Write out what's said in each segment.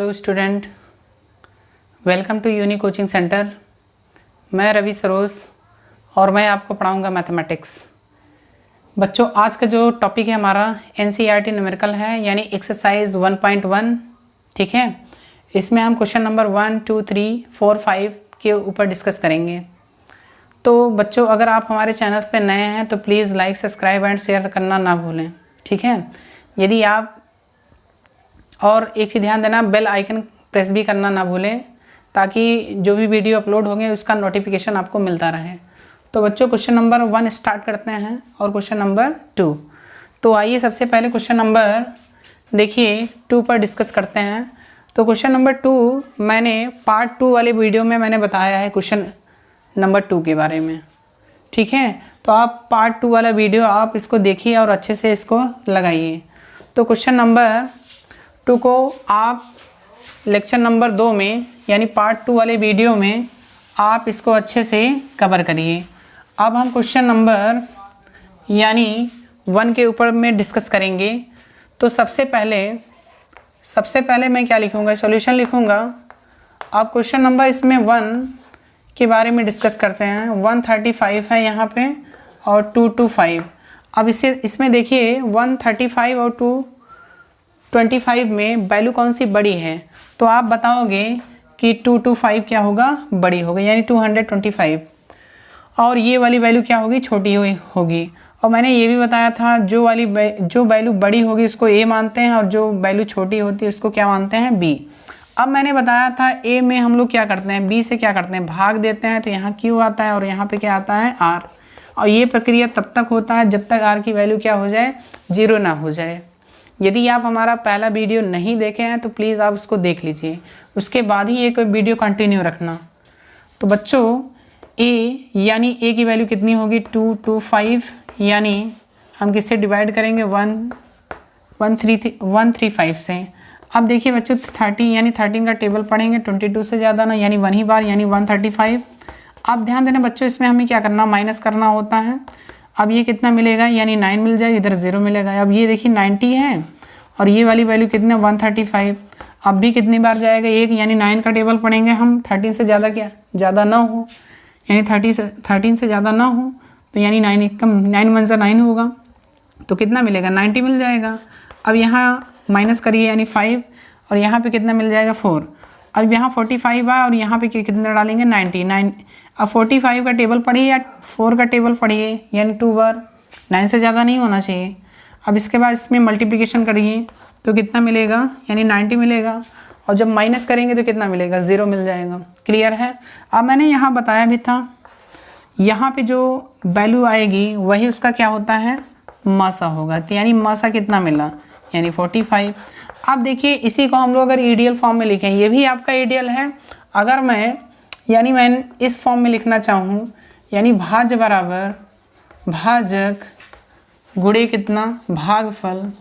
Hello student, welcome to Uni coaching centre. मैं रवि सरोज और मैं आपको पढ़ाऊंगा मैथमेटिक्स। बच्चों, आज का जो टॉपिक है हमारा एनसीईआरटी न्यूमेरिकल है, यानी एक्सरसाइज 1.1। ठीक है, इसमें हम क्वेश्चन नंबर 1, 2, 3, 4, 5 के ऊपर डिस्कस करेंगे। तो बच्चों, अगर आप हमारे चैनल पे नए हैं तो please like, subscribe and share करना ना भूलें। ठीक है, यदि आप और एक चीज़ ध्यान देना, बेल आइकन प्रेस भी करना ना भूलें, ताकि जो भी वीडियो अपलोड होंगे उसका नोटिफिकेशन आपको मिलता रहे। तो बच्चों, क्वेश्चन नंबर 1 स्टार्ट करते हैं और क्वेश्चन नंबर 2। तो आइए सबसे पहले क्वेश्चन नंबर देखिए 2 पर डिस्कस करते हैं। तो क्वेश्चन नंबर 2 मैंने पार्ट 2 वाले वीडियो में मैंने बताया है क्वेश्चन नंबर 2 के बारे में। ठीक है, तो आप पार्ट 2 वाला वीडियो आप इसको देखिए और अच्छे से इसको लगाइए। तो क्वेश्चन नंबर 2 को आप लेक्चर नंबर 2 में यानी पार्ट 2 वाले वीडियो में आप इसको अच्छे से कवर करिए। अब हम क्वेश्चन नंबर यानी 1 के ऊपर में डिस्कस करेंगे। तो सबसे पहले मैं क्या लिखूँगा, सॉल्यूशन लिखूँगा। अब क्वेश्चन नंबर इसमें 1 के बारे में डिस्कस करते हैं। 135 है यहाँ पे और 225। अब इसमें देखिए 135 और 225 में वैल्यू कौन सी बड़ी है, तो आप बताओगे कि 225 क्या होगा, बड़ी होगी, यानी 225। और ये वाली वैल्यू क्या होगी, छोटी होगी। और मैंने ये भी बताया था जो वैल्यू बड़ी होगी उसको ए मानते हैं और जो वैल्यू छोटी होती है उसको क्या मानते हैं, बी। अब मैंने बताया था ए में हम लोग क्या करते हैं, बी से क्या करते हैं, भाग देते हैं। तो यहाँ क्यू आता है और यहाँ पे क्या आता है, आर। और ये प्रक्रिया तब तक होता है जब तक आर की वैल्यू क्या हो जाए, 0 ना हो जाए। यदि आप हमारा पहला वीडियो नहीं देखे हैं तो प्लीज़ आप उसको देख लीजिए, उसके बाद ही एक वीडियो कंटिन्यू रखना। तो बच्चों, ए यानी ए की वैल्यू कितनी होगी, 225, यानी हम किससे डिवाइड करेंगे, 135 से। अब देखिए बच्चों 30 यानी 13 का टेबल पढ़ेंगे, 22 से ज़्यादा ना, यानी 1 ही बार, यानी 135। अब ध्यान देना बच्चों, इसमें हमें क्या करना, माइनस करना होता है। अब ये कितना मिलेगा, यानी 9 मिल जाएगा, इधर 0 मिलेगा। अब ये देखिए 90 है और ये वाली वैल्यू कितना, 135। अब भी कितनी बार जाएगा, 1, यानी 9 का टेबल पढ़ेंगे हम, 13 से ज़्यादा क्या, ज़्यादा ना हो, यानी 13 से ज़्यादा ना हो, तो यानी 9 कम, 9 1 से 9 होगा, तो कितना मिलेगा, 90 मिल जाएगा। अब यहाँ माइनस करिए, यानी 5, और यहाँ पे कितना मिल जाएगा, 4। अब यहाँ 45 है और यहाँ पे कितना डालेंगे, 99। अब 45 का टेबल पढ़िए या 4 का टेबल पढ़िए, यानी 2 बार, 9 से ज़्यादा नहीं होना चाहिए। अब इसके बाद इसमें मल्टीप्लिकेशन करिए तो कितना मिलेगा, यानी 90 मिलेगा। और जब माइनस करेंगे तो कितना मिलेगा, 0 मिल जाएगा। क्लियर है। अब मैंने यहाँ बताया भी था, यहाँ पे जो वैल्यू आएगी वही उसका क्या होता है, मासा होगा। तो यानी मासा कितना मिला, यानी 45। अब देखिए इसी को हम लोग अगर ईडियल फॉर्म में लिखें, ये भी आपका ईडियल है। अगर मैं इस फॉर्म में लिखना चाहूँ, यानी भाज्य बराबर भाजक गुणे कितना, भागफल,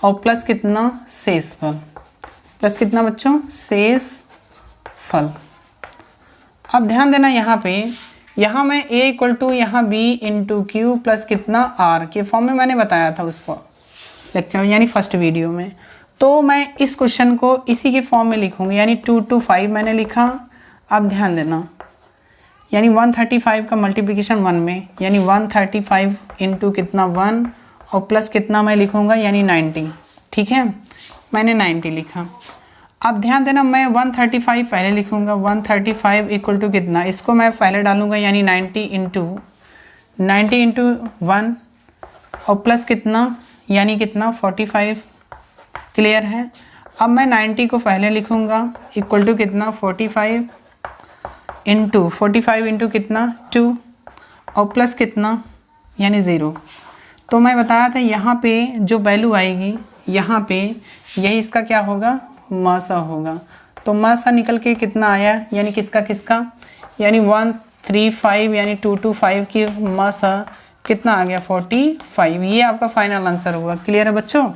और प्लस कितना, शेषफल। प्लस कितना बच्चों, शेषफल। अब ध्यान देना यहाँ मैं a इक्वल टू यहाँ b इंटू क्यू प्लस कितना r के फॉर्म में मैंने बताया था उस लेक्चर में, यानी फर्स्ट वीडियो में। तो मैं इस क्वेश्चन को इसी के फॉर्म में लिखूँगी, यानी 225 मैंने लिखा। अब ध्यान देना, यानी 135 का मल्टीप्लिकेशन 1 में, यानी 135 इंटू कितना 1 और प्लस कितना मैं लिखूँगा, यानी 90। ठीक है, मैंने 90 लिखा। अब ध्यान देना, मैं 135 पहले लिखूँगा, 135 इक्वल टू कितना, इसको मैं पहले डालूँगा, यानी 90 इंटू 1 और प्लस कितना, यानी कितना, 45। क्लियर है। अब मैं 90 को पहले लिखूँगा, इक्वल टू कितना, 45 इंटू कितना, 2 और प्लस कितना, यानी 0। तो मैं बताया था यहाँ पे जो वैल्यू आएगी, यहाँ पे यही इसका क्या होगा, मासा होगा। तो मासा निकल के कितना आया, यानी किसका, यानी 135 यानी 225 की मासा कितना आ गया, 45। ये आपका फाइनल आंसर होगा। क्लियर है बच्चों।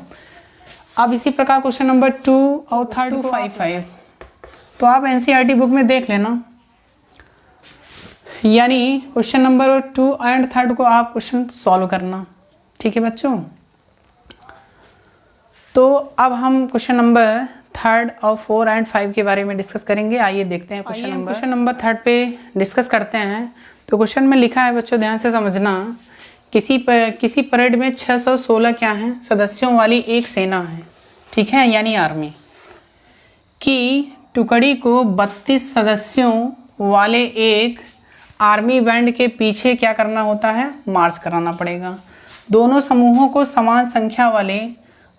अब इसी प्रकार क्वेश्चन नंबर 2 और 3 तो आप एनसीईआरटी बुक में देख लेना, यानी क्वेश्चन नंबर 2 एंड 3 को आप क्वेश्चन सॉल्व करना। ठीक है बच्चों। तो अब हम क्वेश्चन नंबर 3 और 4 एंड 5 के बारे में डिस्कस करेंगे। आइए देखते हैं क्वेश्चन नंबर 3 पे डिस्कस करते हैं। तो क्वेश्चन में लिखा है बच्चों, ध्यान से समझना, किसी परेड में 616 क्या है सदस्यों वाली एक सेना है, ठीक है, यानी आर्मी की टुकड़ी को 32 सदस्यों वाले एक आर्मी बैंड के पीछे क्या करना होता है, मार्च कराना पड़ेगा। दोनों समूहों को समान संख्या वाले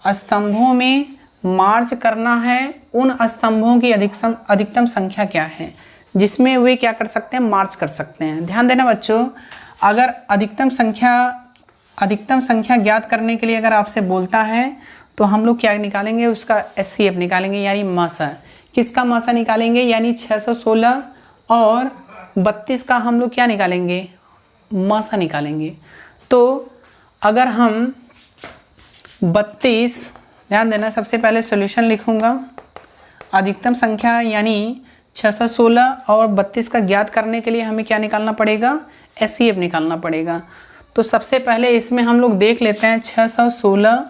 स्तंभों में मार्च करना है। उन स्तंभों की अधिकतम संख्या क्या है जिसमें वे क्या कर सकते हैं, मार्च कर सकते हैं। ध्यान देना बच्चों, अगर अधिकतम संख्या ज्ञात करने के लिए अगर आपसे बोलता है तो हम लोग क्या निकालेंगे, उसका एचसीएफ निकालेंगे, यानी मासा। किसका मासा निकालेंगे, यानी 616 और 32 का हम लोग क्या निकालेंगे, मासा निकालेंगे। तो अगर हम 32, ध्यान देना, सबसे पहले सॉल्यूशन लिखूंगा। अधिकतम संख्या यानी 616 और 32 का ज्ञात करने के लिए हमें क्या निकालना पड़ेगा, एचसीएफ निकालना पड़ेगा। तो सबसे पहले इसमें हम लोग देख लेते हैं 616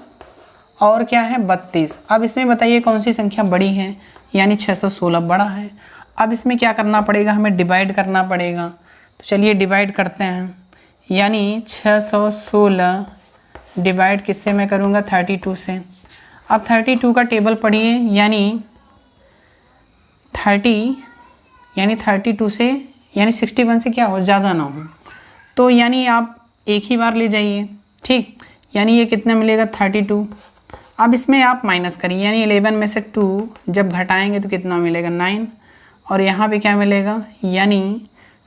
और क्या है 32। अब इसमें बताइए कौन सी संख्या बड़ी है, यानी 616 बड़ा है। अब इसमें क्या करना पड़ेगा, हमें डिवाइड करना पड़ेगा। तो चलिए डिवाइड करते हैं, यानी 616 डिवाइड किससे मैं करूँगा, 32 से। अब 32 का टेबल पढ़िए, यानी 32 से, यानी 61 से क्या हो, ज़्यादा ना हो। तो यानी आप एक ही बार ले जाइए, ठीक, यानी ये कितना मिलेगा 32। अब इसमें आप माइनस करिए, यानी 11 में से 2 जब घटाएंगे तो कितना मिलेगा 9, और यहाँ पे क्या मिलेगा, यानी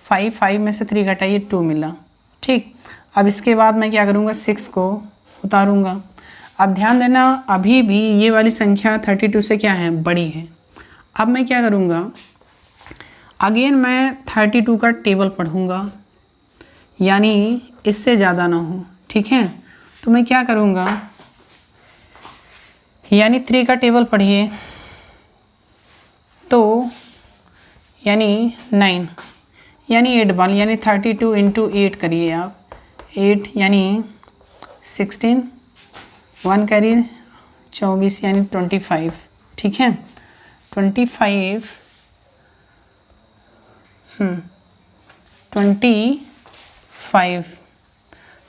5 में से 3 घटाइए 2 मिला, ठीक। अब इसके बाद मैं क्या करूँगा, 6 को उतारूँगा। अब ध्यान देना, अभी भी ये वाली संख्या 32 से क्या है, बड़ी है। अब मैं क्या करूँगा, अगेन मैं 32 का टेबल पढ़ूँगा, यानी इससे ज़्यादा ना हो, ठीक है। तो मैं क्या करूँगा, यानी 3 का टेबल पढ़िए, तो यानी 9, यानी 8 बाल, यानी 32 × 8 करिए आप, 8 यानी 16, 1 कैरी 24 यानी 25, ठीक है, 25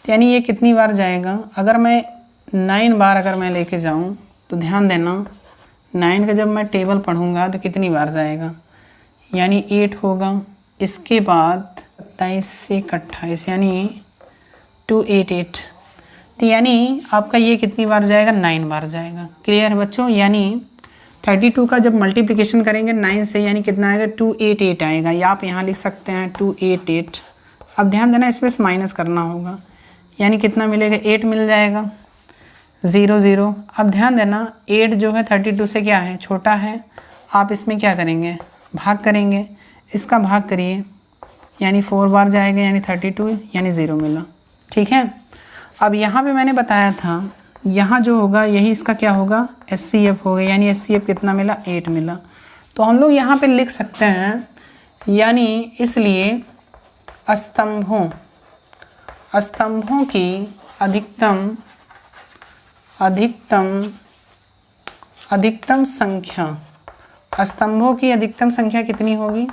यानी ये कितनी बार जाएगा। अगर मैं 9 बार अगर मैं लेके जाऊं तो ध्यान देना, 9 का जब मैं टेबल पढ़ूंगा तो कितनी बार जाएगा, यानी 8 होगा। इसके बाद 27 से 28 यानी 288, तो यानी आपका ये कितनी बार जाएगा, 9 बार जाएगा। क्लियर है बच्चों, यानी 32 का जब मल्टीप्लिकेशन करेंगे 9 से, यानी कितना आएगा, 288 आएगा, या आप यहाँ लिख सकते हैं 288। अब ध्यान देना, इसमें माइनस करना होगा, यानी कितना मिलेगा, 8 मिल जाएगा, 0 0। अब ध्यान देना 8 जो है 32 से क्या है, छोटा है। आप इसमें क्या करेंगे, भाग करेंगे, इसका भाग करिए, यानी 4 बार जाएगा, यानी 32, यानी 0 मिला, ठीक है। अब यहाँ पे मैंने बताया था, यहाँ जो होगा यही इसका क्या होगा, एचसीएफ होगा, यानी एचसीएफ कितना मिला, 8 मिला। तो हम लोग यहाँ पे लिख सकते हैं, यानी इसलिए स्तंभों की अधिकतम संख्या, स्तंभों की अधिकतम संख्या कितनी होगी,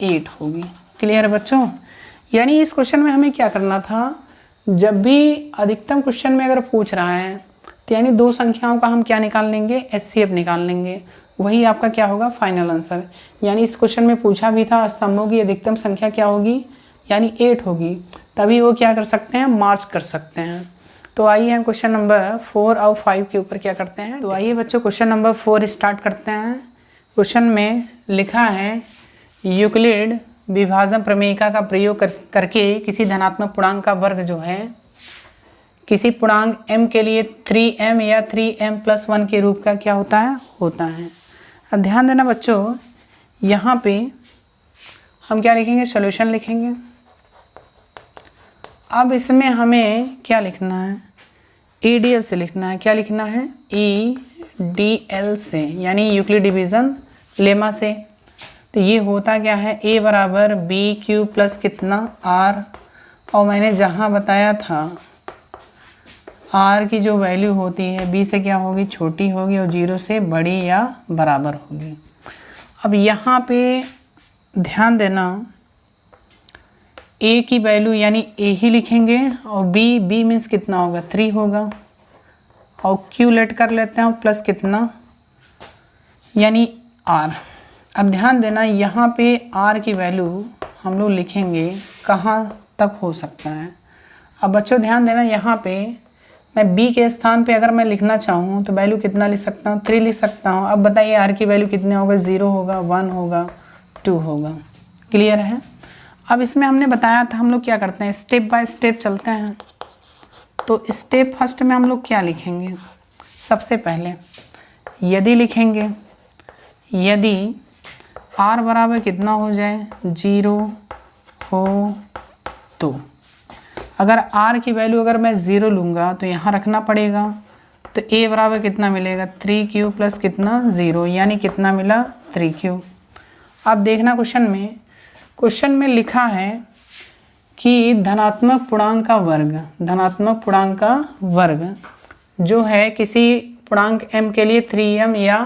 8 होगी। क्लियर है बच्चों, यानी इस क्वेश्चन में हमें क्या करना था, जब भी अधिकतम क्वेश्चन में अगर पूछ रहा है तो यानी 2 संख्याओं का हम क्या निकाल लेंगे, एचसीएफ निकाल लेंगे, वही आपका क्या होगा, फाइनल आंसर। यानी इस क्वेश्चन में पूछा भी था स्तंभों की अधिकतम संख्या क्या होगी, यानी 8 होगी, तभी वो क्या कर सकते हैं, मार्च कर सकते हैं। तो आइए हम क्वेश्चन नंबर 4 और 5 के ऊपर क्या करते हैं। तो आइए बच्चों क्वेश्चन नंबर 4 स्टार्ट करते हैं। क्वेश्चन में लिखा है, यूक्लिड विभाजन प्रमेयिका का प्रयोग करके किसी धनात्मक पूर्णांक का वर्ग जो है किसी पूर्णांक m के लिए 3m या 3m+1 के रूप का क्या होता है। अब ध्यान देना बच्चों, यहाँ पे हम क्या लिखेंगे, सॉल्यूशन लिखेंगे। अब इसमें हमें क्या लिखना है, EDL से लिखना है। क्या लिखना है, EDL से, यानी यूक्लिड डिवीज़न लेमा से। तो ये होता क्या है, A बराबर BQ प्लस कितना R, और मैंने जहाँ बताया था आर की जो वैल्यू होती है बी से क्या होगी, छोटी होगी और 0 से बड़ी या बराबर होगी। अब यहाँ पे ध्यान देना, ए की वैल्यू यानी ए ही लिखेंगे और बी मीन्स कितना होगा, 3 होगा, और क्यू लेट कर लेते हैं प्लस कितना यानी आर। अब ध्यान देना यहाँ पे आर की वैल्यू हम लोग लिखेंगे कहाँ तक हो सकता है। अब बच्चों ध्यान देना, यहाँ पे मैं बी के स्थान पे अगर मैं लिखना चाहूँ तो वैल्यू कितना लिख सकता हूँ, 3 लिख सकता हूँ। अब बताइए आर की वैल्यू कितने होगा, 0 होगा, 1 होगा, 2 होगा। क्लियर है। अब इसमें हमने बताया था हम लोग क्या करते हैं, स्टेप बाय स्टेप चलते हैं। तो स्टेप फर्स्ट में हम लोग क्या लिखेंगे, सबसे पहले यदि लिखेंगे, यदि आर बराबर कितना हो जाए, 0 हो तो अगर आर की वैल्यू अगर मैं 0 लूँगा तो यहाँ रखना पड़ेगा, तो ए बराबर कितना मिलेगा, 3q प्लस कितना 0, यानी कितना मिला 3q। अब देखना क्वेश्चन में लिखा है कि धनात्मक पूर्णांक का वर्ग, धनात्मक पूर्णांक का वर्ग जो है किसी पूर्णांक m के लिए 3m या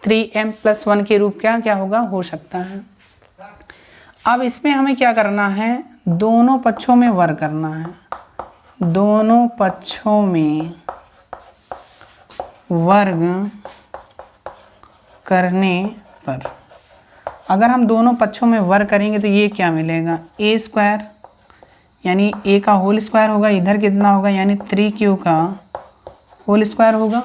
3m प्लस 1 के रूप का क्या होगा, हो सकता है। अब इसमें हमें क्या करना है, दोनों पक्षों में वर्ग करना है, दोनों पक्षों में वर्ग करने पर अगर हम दोनों पक्षों में वर्ग करेंगे तो ये क्या मिलेगा, ए स्क्वायर यानी ए का होल स्क्वायर होगा, इधर कितना होगा यानी 3q का होल स्क्वायर होगा।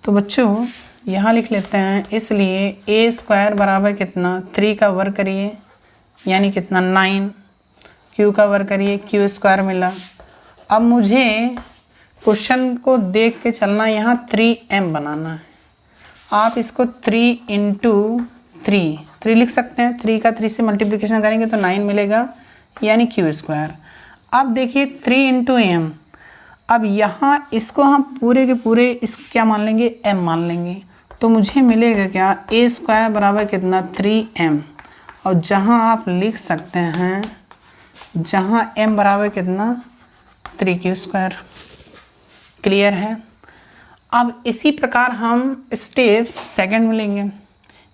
तो बच्चों यहाँ लिख लेते हैं, इसलिए ए स्क्वायर बराबर कितना, 3 का वर्ग करिए यानी कितना 9, q का वर्ग करिए q स्क्वायर मिला। अब मुझे क्वेश्चन को देख के चलना, यहाँ 3m बनाना है। आप इसको 3 × 3 लिख सकते हैं, 3 का 3 से मल्टीप्लिकेशन करेंगे तो 9 मिलेगा यानी q स्क्वायर। अब देखिए 3 × m, अब यहाँ इसको हम पूरे के पूरे इसको क्या मान लेंगे, m मान लेंगे, तो मुझे मिलेगा क्या, a स्क्वायर बराबर कितना 3m, और जहाँ आप लिख सकते हैं, जहाँ m बराबर कितना 3q स्क्वायर। क्लियर है। अब इसी प्रकार हम स्टेप सेकंड में लेंगे,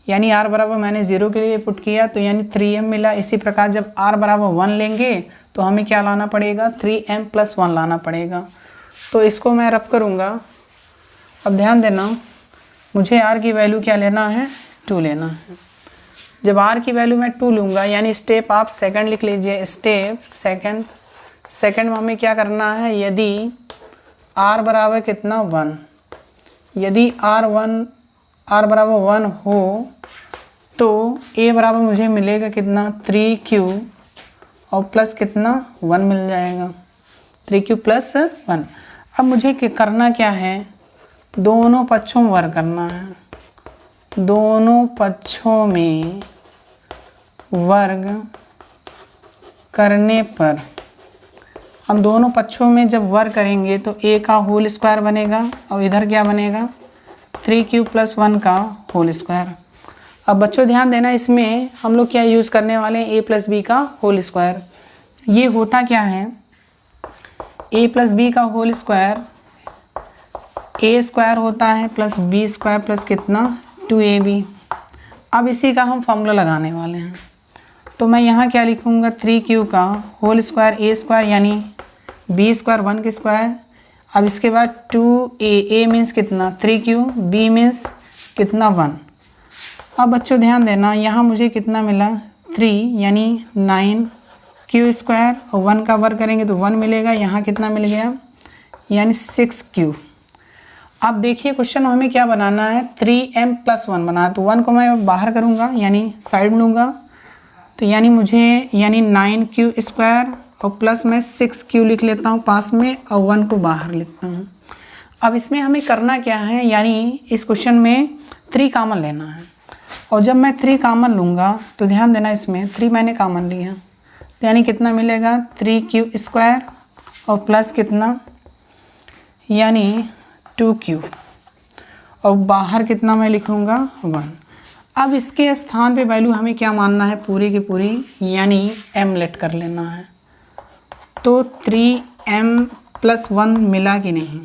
यानी r बराबर मैंने 0 के लिए पुट किया तो यानी 3m मिला। इसी प्रकार जब r बराबर 1 लेंगे तो हमें क्या लाना पड़ेगा, 3m प्लस 1 लाना पड़ेगा। तो इसको मैं रब करूँगा। अब ध्यान देना, मुझे r की वैल्यू क्या लेना है, 2 लेना है। जब r की वैल्यू मैं 2 लूँगा यानी स्टेप आप सेकंड लिख लीजिए, स्टेप सेकंड में हमें क्या करना है, यदि r बराबर कितना 1, यदि r बराबर 1 हो तो a बराबर मुझे मिलेगा कितना 3q और प्लस कितना 1 मिल जाएगा, 3q प्लस 1। अब मुझे करना क्या है, दोनों पक्षों में वर्ग करना है, दोनों पक्षों में वर्ग करने पर हम दोनों पक्षों में जब वर्ग करेंगे तो a का होल स्क्वायर बनेगा और इधर क्या बनेगा 3q प्लस 1 का होल स्क्वायर। अब बच्चों ध्यान देना, इसमें हम लोग क्या यूज़ करने वाले हैं, a प्लस बी का होल स्क्वायर। ये होता क्या है, a प्लस बी का होल स्क्वायर a स्क्वायर होता है प्लस b स्क्वायर प्लस कितना 2ab। अब इसी का हम फॉर्मूला लगाने वाले हैं, तो मैं यहाँ क्या लिखूँगा, 3q का होल स्क्वायर a स्क्वायर यानी b स्क्वायर 1 के स्क्वायर। अब इसके बाद 2a मीन्स कितना 3q, b मीन्स कितना 1। अब बच्चों ध्यान देना, यहाँ मुझे कितना मिला 3 यानी 9q स्क्वायर और 1 का वर्ग करेंगे तो 1 मिलेगा, यहाँ कितना मिल गया यानी 6q। अब देखिए क्वेश्चन हमें क्या बनाना है, 3m प्लस 1 बना, तो 1 को मैं बाहर करूँगा यानी साइड में लूँगा, तो यानी मुझे यानी 9q स्क्वायर और प्लस में 6q लिख लेता हूँ पास में और 1 को बाहर लिखता हूँ। अब इसमें हमें करना क्या है, यानी इस क्वेश्चन में 3 कॉमन लेना है, और जब मैं 3 कॉमन लूँगा तो ध्यान देना, इसमें 3 मैंने कॉमन लिया तो यानी कितना मिलेगा 3q स्क्वायर और प्लस कितना यानी 2q और बाहर कितना मैं लिखूँगा 1। अब इसके स्थान पे वैल्यू हमें क्या मानना है, पूरी की पूरी यानी m लेट कर लेना है। तो 3m प्लस 1 मिला कि नहीं।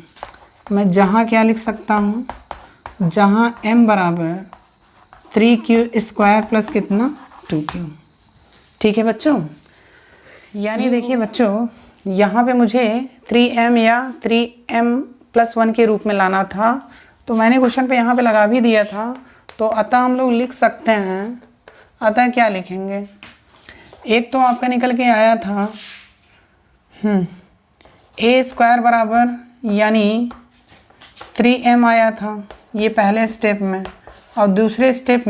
मैं जहाँ क्या लिख सकता हूँ, जहाँ m बराबर 3q² प्लस कितना 2q। ठीक है बच्चों, यानी देखिए बच्चों यहाँ पे मुझे 3m या 3m+1 के रूप में लाना था, तो मैंने क्वेश्चन पे यहाँ पे लगा भी दिया था। तो अतः हम लोग लिख सकते हैं, अतः क्या लिखेंगे, एक तो आपका निकल के आया था a² बराबर यानी 3m आया था, ये पहले स्टेप में। और दूसरे स्टेप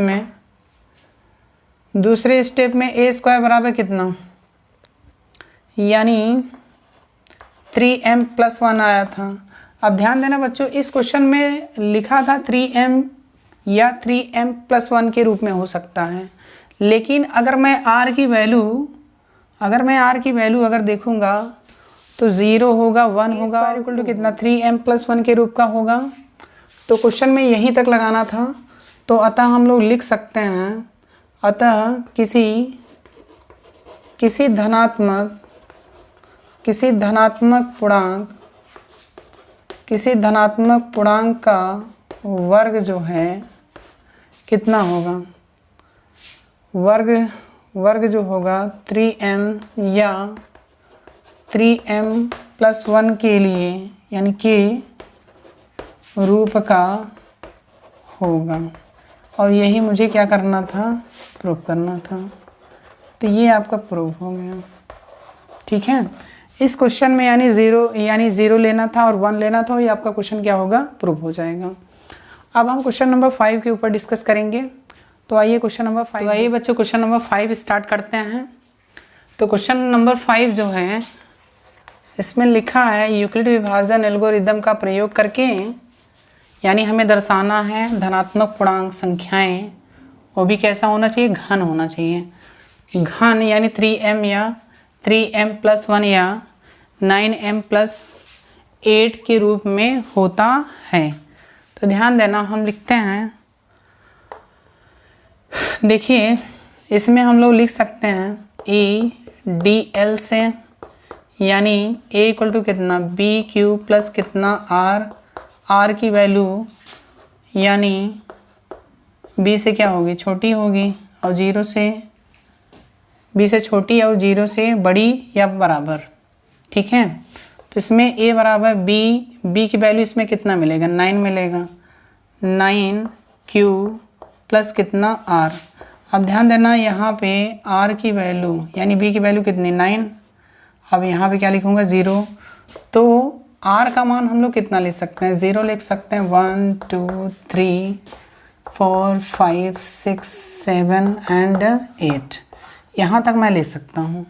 में a² बराबर कितना, यानी 3m+1 आया था। अब ध्यान देना बच्चों, इस क्वेश्चन में लिखा था 3m या 3m+1 के रूप में हो सकता है, लेकिन अगर मैं r की वैल्यू अगर देखूंगा तो 0 होगा, 1 होगा, और इक्वल टू कितना 3m+1 के रूप का होगा। तो क्वेश्चन में यहीं तक लगाना था। तो अतः हम लोग लिख सकते हैं, अतः किसी धनात्मक पूर्णांक का वर्ग जो है कितना होगा, वर्ग जो होगा 3m या 3m+1 के लिए यानी के रूप का होगा। और यही मुझे क्या करना था, प्रूफ करना था। तो ये आपका प्रूफ हो गया। ठीक है, इस क्वेश्चन में यानी ज़ीरो लेना था और 1 लेना था, ये आपका क्वेश्चन क्या होगा, प्रूफ हो जाएगा। अब हम क्वेश्चन नंबर 5 के ऊपर डिस्कस करेंगे। तो आइए क्वेश्चन नंबर 5, तो आइए बच्चों क्वेश्चन नंबर 5 स्टार्ट करते हैं। तो क्वेश्चन नंबर 5 जो है, इसमें लिखा है यूक्लिड विभाजन एल्गोरिदम का प्रयोग करके, यानी हमें दर्शाना है धनात्मक पूर्णांक संख्याएं, वो भी कैसा होना चाहिए, घन होना चाहिए। घन यानी 3m या 3m+1 या 9m+8 के रूप में होता है। तो ध्यान देना, हम लिखते हैं, देखिए इसमें हम लोग लिख सकते हैं EDL से, यानी A इक्वल टू कितना BQ प्लस कितना R की वैल्यू यानी B से क्या होगी, छोटी होगी, और 0 से B से छोटी और 0 से बड़ी या बराबर। ठीक है, तो इसमें A बराबर B की वैल्यू इसमें कितना मिलेगा, 9 मिलेगा, 9Q प्लस कितना R। अब ध्यान देना यहाँ पे R की वैल्यू यानी B की वैल्यू कितनी 9। अब यहाँ पे क्या लिखूँगा 0। तो R का मान हम लोग कितना ले सकते हैं, 0 लिख सकते हैं। 1 2 3 4 5 6 7 एंड 8, यहाँ तक मैं ले सकता हूँ।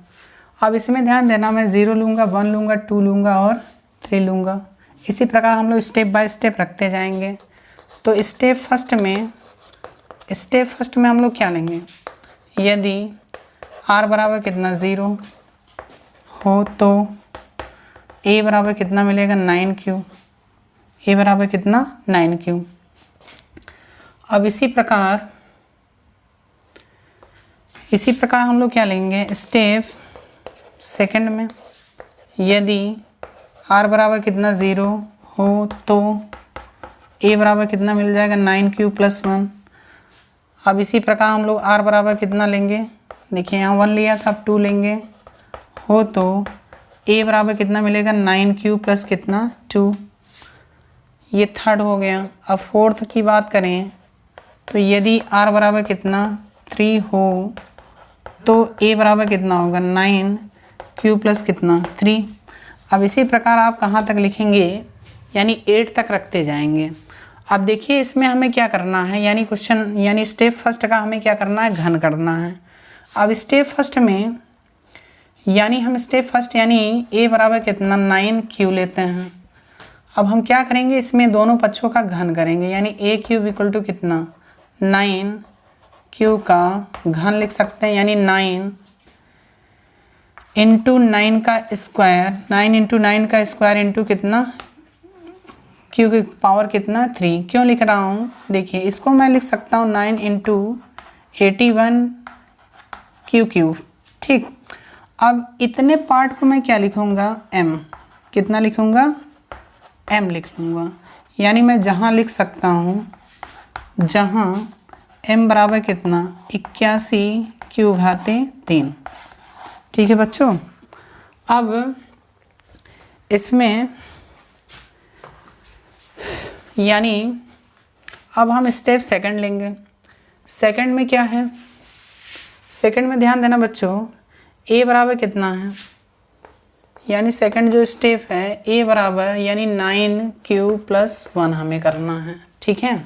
अब इसमें ध्यान देना, मैं 0 लूँगा, 1 लूँगा, 2 लूँगा और 3 लूँगा। इसी प्रकार हम लोग स्टेप बाय स्टेप रखते जाएंगे। तो स्टेप फर्स्ट में हम लोग क्या लेंगे, यदि R बराबर कितना 0 हो तो A बराबर कितना मिलेगा 9Q, A बराबर कितना 9Q। अब इसी प्रकार हम लोग क्या लेंगे, स्टेप सेकंड में, यदि R बराबर कितना 0 हो तो A बराबर कितना मिल जाएगा 9Q प्लस 1। अब इसी प्रकार हम लोग R बराबर कितना लेंगे, देखिए यहाँ 1 लिया था, अब 2 लेंगे, हो तो A बराबर कितना मिलेगा 9Q प्लस कितना 2। ये थर्ड हो गया। अब फोर्थ की बात करें तो यदि R बराबर कितना 3 हो तो A बराबर कितना होगा 9Q प्लस कितना 3। अब इसी प्रकार आप कहाँ तक लिखेंगे, यानी 8 तक रखते जाएंगे। अब देखिए इसमें हमें क्या करना है, यानी स्टेप फर्स्ट का हमें क्या करना है, घन करना है। अब स्टेप फर्स्ट में यानी A बराबर कितना 9Q लेते हैं। अब हम क्या करेंगे, इसमें दोनों पक्षों का घन करेंगे, यानी A³ इक्वल टू कितना 9Q का घन लिख सकते हैं, यानी 9 इंटू 9 का स्क्वायर, 9 इंटू 9 का स्क्वायर इंटू कितना Q की पावर कितना 3। क्यों लिख रहा हूँ, देखिए इसको मैं लिख सकता हूँ 9 इंटू 81Q। ठीक, अब इतने पार्ट को मैं क्या लिखूँगा M, कितना लिखूँगा, m लिख लूँगा। यानी मैं जहाँ लिख सकता हूँ, जहाँ m बराबर कितना 81 क्यू घाते 3। ठीक है बच्चों। अब इसमें यानी अब हम स्टेप सेकंड लेंगे। सेकंड में क्या है, सेकंड में ध्यान देना बच्चों, a बराबर कितना है, यानी सेकंड जो स्टेप है a बराबर यानी 9q + 1 हमें करना है। ठीक है,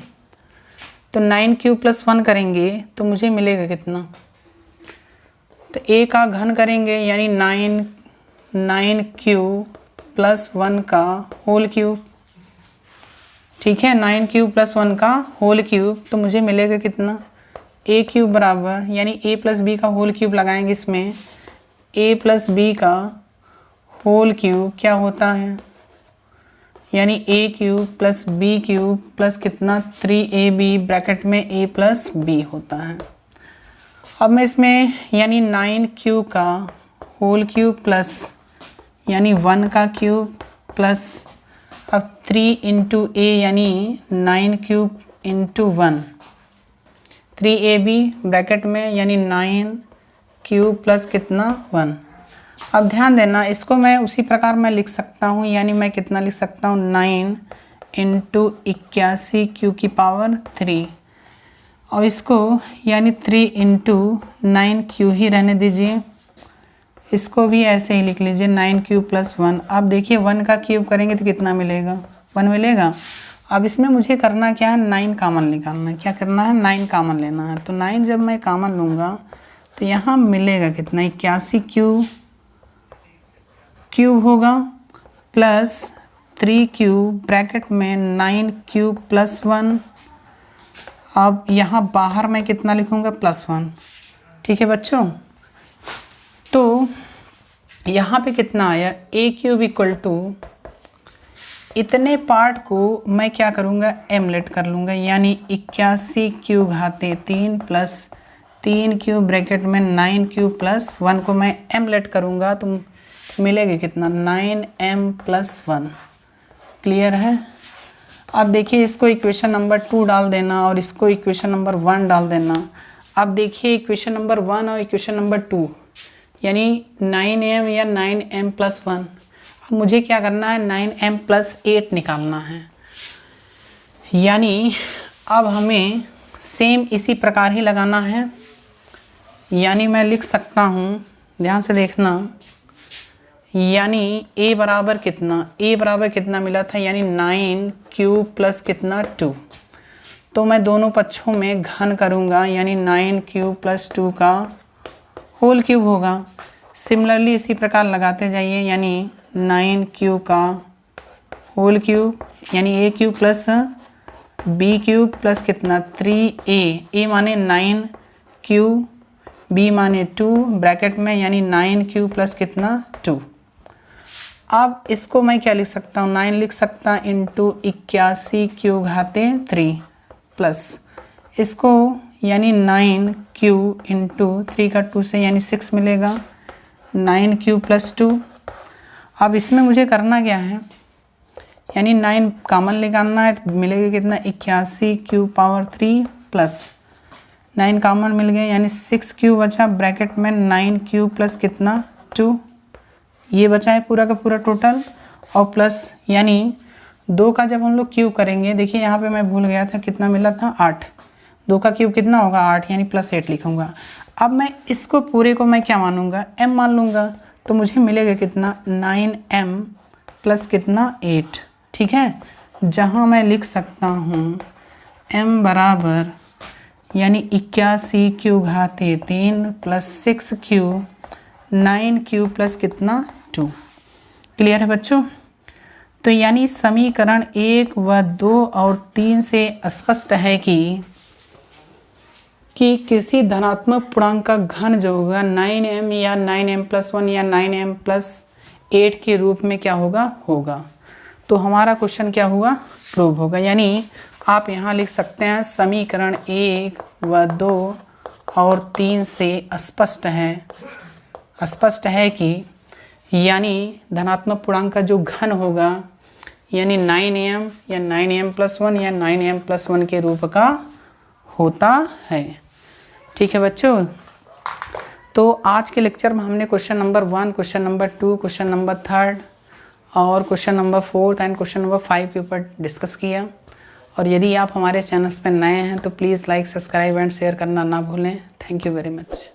तो 9q + 1 करेंगे तो मुझे मिलेगा कितना, तो a का घन करेंगे यानी 9q + 1 का होल क्यूब। ठीक है, 9q + 1 का होल क्यूब, तो मुझे मिलेगा कितना, a क्यूब बराबर यानी a + b का होल क्यूब लगाएंगे इसमें, a + b का होल क्यूब क्या होता है, यानी a cube + b cube plus कितना 3ab ब्रैकेट में a + b होता है। अब मैं इसमें यानी 9q का होल क्यूब प्लस यानी 1 का क्यूब प्लस अब 3 × a यानी 9q × 1 3ab ब्रैकेट में यानी 9q प्लस कितना 1। अब ध्यान देना, इसको मैं उसी प्रकार मैं लिख सकता हूँ, यानी मैं कितना लिख सकता हूँ 9 × 81 q⁻3 और इसको यानी 3 × 9q ही रहने दीजिए, इसको भी ऐसे ही लिख लीजिए 9q + 1। अब देखिए 1 का क्यूब करेंगे तो कितना मिलेगा, 1 मिलेगा। अब इसमें मुझे करना क्या है, 9 कॉमन निकालना है। क्या करना है, 9 कॉमन लेना है। तो 9 जब मैं कॉमन लूँगा तो यहाँ मिलेगा कितना 81 क्यूब होगा प्लस 3q ब्रैकेट में 9q + 1। अब यहाँ बाहर मैं कितना लिखूँगा +1। ठीक है बच्चों, तो यहाँ पे कितना आया a क्यूब = इतने पार्ट को मैं क्या करूँगा m लेट कर लूँगा, यानी 81 q⁻3 प्लस 3q ब्रैकेट में 9q + 1 को मैं m लेट करूँगा तो मिलेगा कितना 9m + 1। क्लियर है। अब देखिए इसको इक्वेशन नंबर 2 डाल देना और इसको इक्वेशन नंबर 1 डाल देना। अब देखिए इक्वेशन नंबर 1 और इक्वेशन नंबर 2 यानी 9m या 9m + 1। अब मुझे क्या करना है 9m + 8 निकालना है, यानी अब हमें सेम इसी प्रकार ही लगाना है। यानी मैं लिख सकता हूँ, ध्यान से देखना, यानी a बराबर कितना मिला था, यानी 9q + कितना 2। तो मैं दोनों पक्षों में घन करूँगा यानी 9q + 2 का होल क्यूब होगा। सिमिलरली इसी प्रकार लगाते जाइए, यानी 9q का होल क्यूब यानी a cube plus b cube plus कितना 3a माने 9q, b माने 2 ब्रैकेट में यानी 9q प्लस कितना 2। अब इसको मैं क्या लिख सकता हूँ, 9 लिख सकता × 81 q⁻3 प्लस इसको यानी 9q × 3 का 2 से यानी 6 मिलेगा 9q + 2। अब इसमें मुझे करना क्या है, यानी 9 कॉमन निकालना है तो मिलेगा कितना 81 q⁻3 प्लस 9 कॉमन मिल गए यानी 6q बचा ब्रैकेट में 9q प्लस कितना 2, ये बचा है पूरा का पूरा टोटल। और प्लस यानी 2 का जब हम लोग क्यूब करेंगे, देखिए यहाँ पे मैं भूल गया था कितना मिला था 8, 2 का क्यूब कितना होगा 8 यानी +8 लिखूँगा। अब मैं इसको पूरे को मैं क्या मानूँगा m मान लूँगा, तो मुझे मिलेगा कितना 9m प्लस कितना 8। ठीक है, जहाँ मैं लिख सकता हूँ m बराबर यानी 81 q⁻3 plus 6q 9q plus कितना 2। क्लियर है बच्चों। तो यानी समीकरण 1 व 2 और 3 से स्पष्ट है कि किसी धनात्मक पूर्णांक का घन जो होगा 9m या 9m + 1 या 9m + 8 के रूप में क्या होगा। तो हमारा क्वेश्चन क्या होगा, प्रूव होगा। यानी आप यहाँ लिख सकते हैं समीकरण 1 व 2 और 3 से स्पष्ट है कि यानी धनात्मक पूर्णांक का जो घन होगा यानी 9am या 9m+1 या 9m+1 के रूप का होता है। ठीक है बच्चों, तो आज के लेक्चर में हमने question number 1, question number 2, question number 3 और question number 4 and question number 5 के ऊपर डिस्कस किया। और यदि आप हमारे चैनल्स पर नए हैं तो please like, subscribe and share करना ना भूलें। Thank you very much.